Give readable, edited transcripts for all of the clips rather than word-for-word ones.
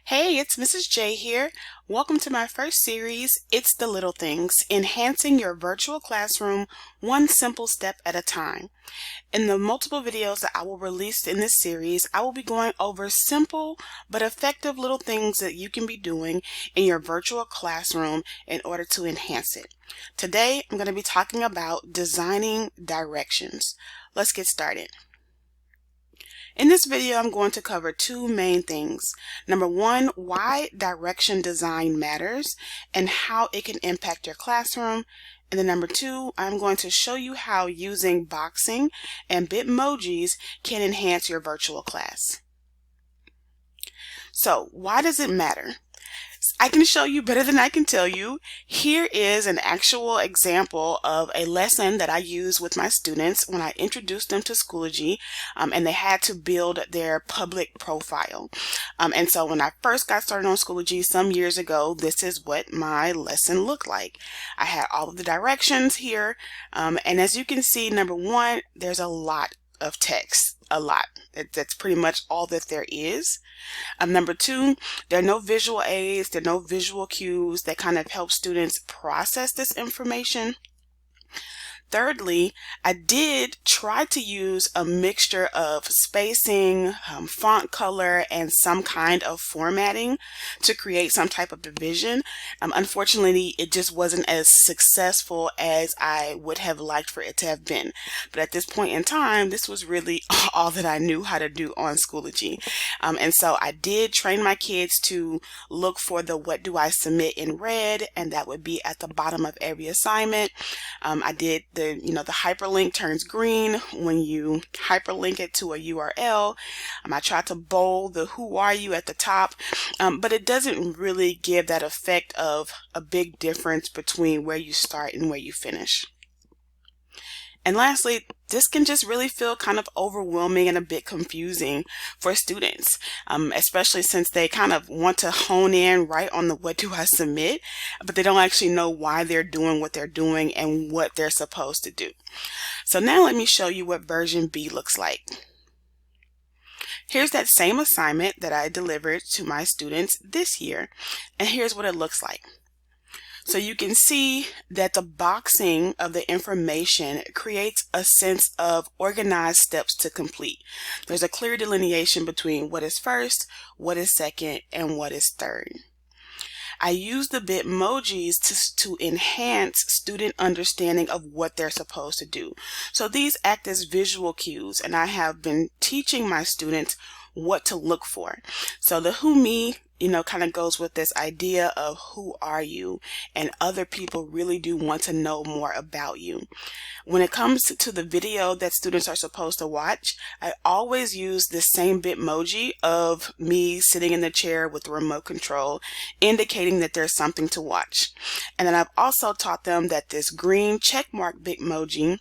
Hey, it's Mrs. J here. Welcome to my first series, It's the Little Things, Enhancing Your Virtual Classroom One Simple Step at a Time. In the multiple videos that I will release in this series, I will be going over simple but effective little things that you can be doing in your virtual classroom in order to enhance it. Today, I'm going to be talking about designing directions. Let's get started. In this video, I'm going to cover two main things. Number one, why direction design matters and how it can impact your classroom. And then number two, I'm going to show you how using boxing and Bitmojis can enhance your virtual class. So, why does it matter? I can show you better than I can tell you. Here is an actual example of a lesson that I use with my students when I introduced them to Schoology, and they had to build their public profile. And so when I first got started on Schoology some years ago, this is what my lesson looked like. I had all of the directions here, and as you can see, number one, there's a lot of text. A lot. That's pretty much all that there is. Number two, there are no visual aids, there are no visual cues that kind of help students process this information. Thirdly, I did try to use a mixture of spacing, font color, and some kind of formatting to create some type of division. Unfortunately, it just wasn't as successful as I would have liked for it to have been. But at this point in time, this was really all that I knew how to do on Schoology. And so I did train my kids to look for the what do I submit in red, and that would be at the bottom of every assignment. I did the hyperlink turns green when you hyperlink it to a URL. I tried to bold the who are you at the top, but it doesn't really give that effect of a big difference between where you start and where you finish. And lastly, this can just really feel kind of overwhelming and a bit confusing for students, especially since they kind of want to hone in right on the what do I submit, but they don't actually know why they're doing what they're doing and what they're supposed to do. So now let me show you what version B looks like. Here's that same assignment that I delivered to my students this year, and here's what it looks like. So you can see that the boxing of the information creates a sense of organized steps to complete. There's a clear delineation between what is first, what is second, and what is third. I use the Bitmojis to enhance student understanding of what they're supposed to do. So these act as visual cues, and I have been teaching my students what to look for. So the who me kind of goes with this idea of who are you, and other people really do want to know more about you. When it comes to the video that students are supposed to watch, I always use the same Bitmoji of me sitting in the chair with the remote control, indicating that there's something to watch. And then I've also taught them that this green checkmark Bitmoji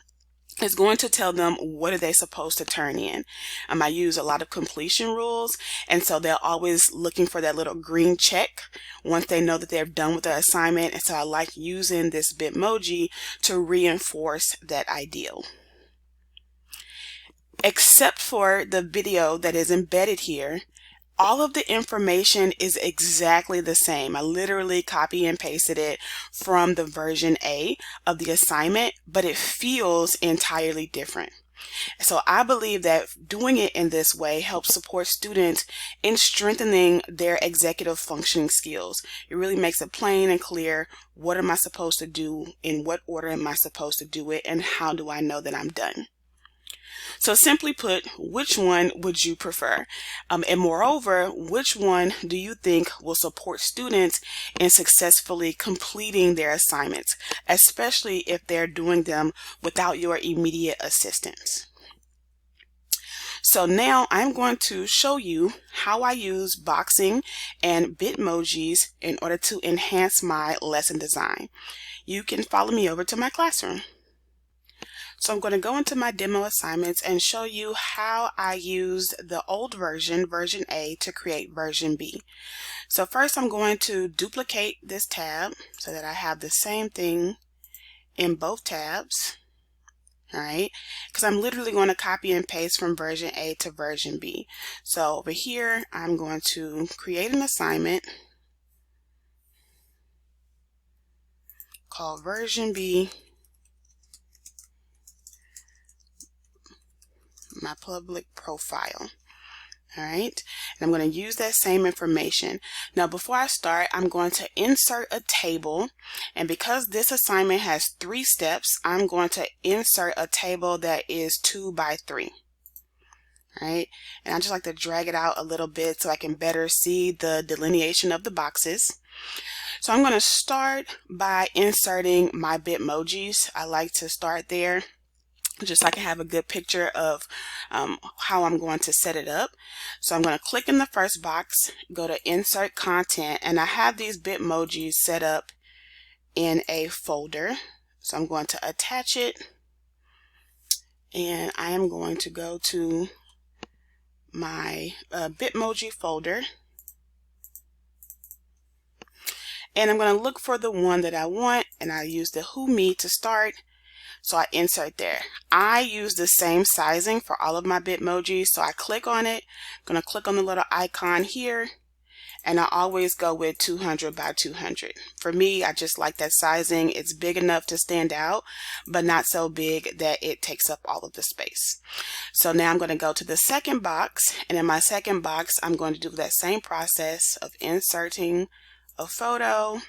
is going to tell them what are they supposed to turn in. I use a lot of completion rules, and so they're always looking for that little green check once they know that they're done with the assignment, and so I like using this Bitmoji to reinforce that ideal. Except for the video that is embedded here, all of the information is exactly the same. I literally copy and pasted it from the version A of the assignment, but it feels entirely different. So I believe that doing it in this way helps support students in strengthening their executive functioning skills. It really makes it plain and clear, what am I supposed to do, in what order am I supposed to do it, and how do I know that I'm done? So simply put, which one would you prefer? And moreover, which one do you think will support students in successfully completing their assignments, especially if they're doing them without your immediate assistance? So now I'm going to show you how I use boxing and Bitmojis in order to enhance my lesson design. You can follow me over to my classroom. So I'm going to go into my demo assignments and show you how I used the old version, version A, to create version B. So first I'm going to duplicate this tab so that I have the same thing in both tabs. All right, because I'm literally going to copy and paste from version A to version B. So over here, I'm going to create an assignment called version B, my public profile. All right, and I'm going to use that same information. Now, before I start, I'm going to insert a table, and because this assignment has 3 steps, I'm going to insert a table that is 2 by 3. All right, and I just like to drag it out a little bit so I can better see the delineation of the boxes. So I'm going to start by inserting my Bitmojis. I like to start there, just so I can have a good picture of how I'm going to set it up. So I'm going to click in the first box, go to Insert Content, and I have these Bitmojis set up in a folder. So I'm going to attach it, and I am going to go to my Bitmoji folder, and I'm going to look for the one that I want, and I use the Who Me to start. So I insert there. I use the same sizing for all of my Bitmojis, so I click on it. I'm going to click on the little icon here, and I always go with 200 by 200. For me, I just like that sizing. It's big enough to stand out, but not so big that it takes up all of the space. So now I'm going to go to the second box, and in my second box, I'm going to do that same process of inserting a photo.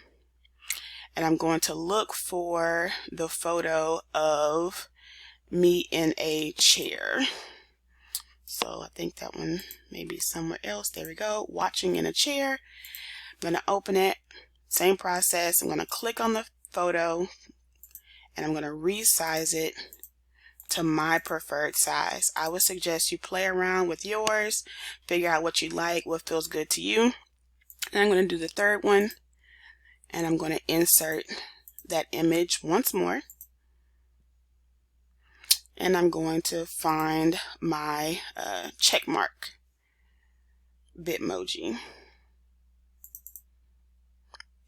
And I'm going to look for the photo of me in a chair. So I think that one may be somewhere else. There we go. Watching in a chair. I'm going to open it. Same process. I'm going to click on the photo, and I'm going to resize it to my preferred size. I would suggest you play around with yours, figure out what you like, what feels good to you. And I'm going to do the third one. And I'm going to insert that image once more, and I'm going to find my check mark Bitmoji.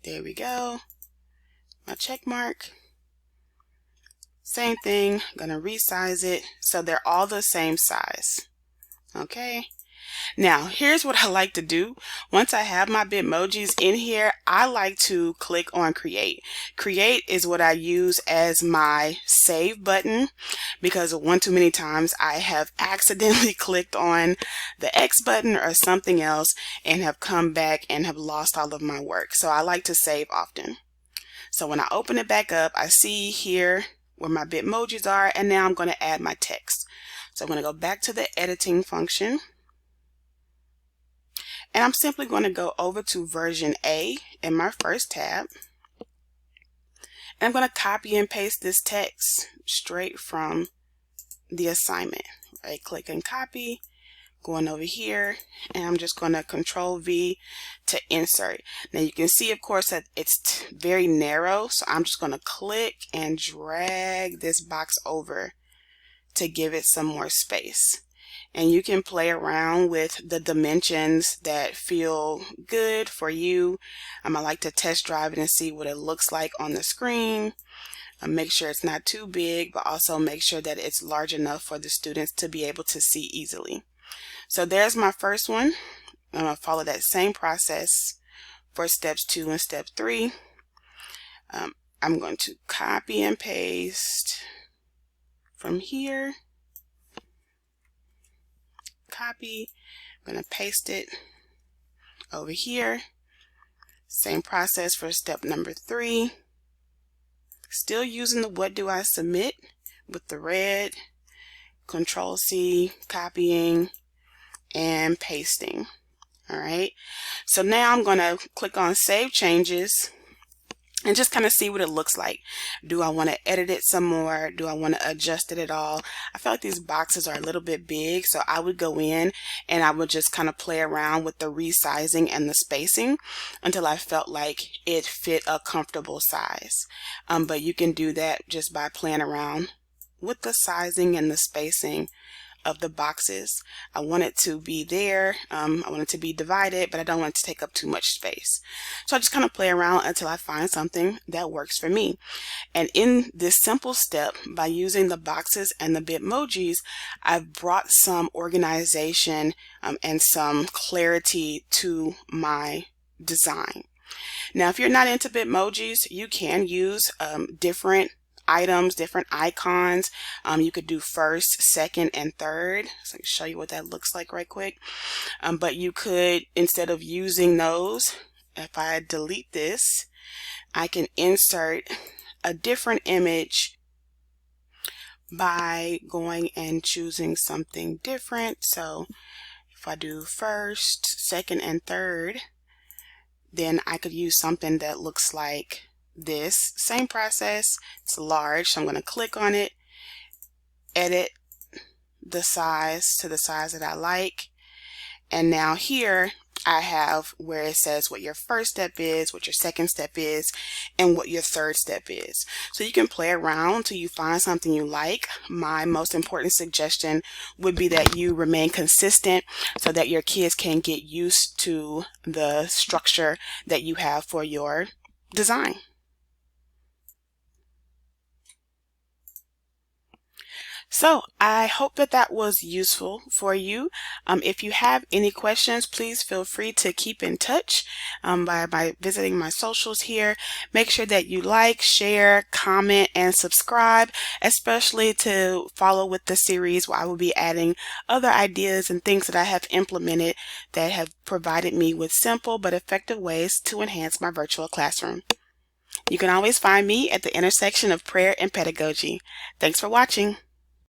There we go, my check mark. Same thing, I'm going to resize it so they're all the same size. Okay. Now, here's what I like to do. Once I have my Bitmojis in here, I like to click on Create. Create is what I use as my save button, because one too many times I have accidentally clicked on the X button or something else and have come back and have lost all of my work. So I like to save often. So when I open it back up, I see here where my Bitmojis are, and now I'm going to add my text. So I'm going to go back to the editing function. And I'm simply going to go over to version A in my first tab. And I'm going to copy and paste this text straight from the assignment. Right click and copy, going over here, and I'm just going to Control V to insert. Now you can see, of course, that it's very narrow, so I'm just going to click and drag this box over to give it some more space. And you can play around with the dimensions that feel good for you. I like to test drive it and see what it looks like on the screen. Make sure it's not too big, but also make sure that it's large enough for the students to be able to see easily. So there's my first one. I'm going to follow that same process for steps 2 and step 3. I'm going to copy and paste from here. Copy, I'm going to paste it over here. Same process for step number 3. Still using the what do I submit with the red. Control C, copying and pasting. All right, so now I'm going to click on Save Changes and just kind of see what it looks like. Do I want to edit it some more? Do I want to adjust it at all? I feel like these boxes are a little bit big, so I would go in and I would just kind of play around with the resizing and the spacing until I felt like it fit a comfortable size. But you can do that just by playing around with the sizing and the spacing of the boxes. I want it to be there. I want it to be divided, but I don't want it to take up too much space. So I just kind of play around until I find something that works for me. And in this simple step, by using the boxes and the Bitmojis, I've brought some organization and some clarity to my design. Now, if you're not into Bitmojis, you can use different items, different icons. You could do first, second, and third. So I can show you what that looks like right quick. But you could, instead of using those, if I delete this, I can insert a different image by going and choosing something different. So if I do first, second, and third, then I could use something that looks like this. Same process. It's large, so I'm going to click on it, edit the size to the size that I like, and now here I have where it says what your first step is, what your second step is, and what your third step is. So you can play around till you find something you like. My most important suggestion would be that you remain consistent so that your kids can get used to the structure that you have for your design. So I hope that that was useful for you. If you have any questions, please feel free to keep in touch by visiting my socials here. Make sure that you like, share, comment, and subscribe, especially to follow with the series where I will be adding other ideas and things that I have implemented that have provided me with simple but effective ways to enhance my virtual classroom. You can always find me at the intersection of prayer and pedagogy. Thanks for watching.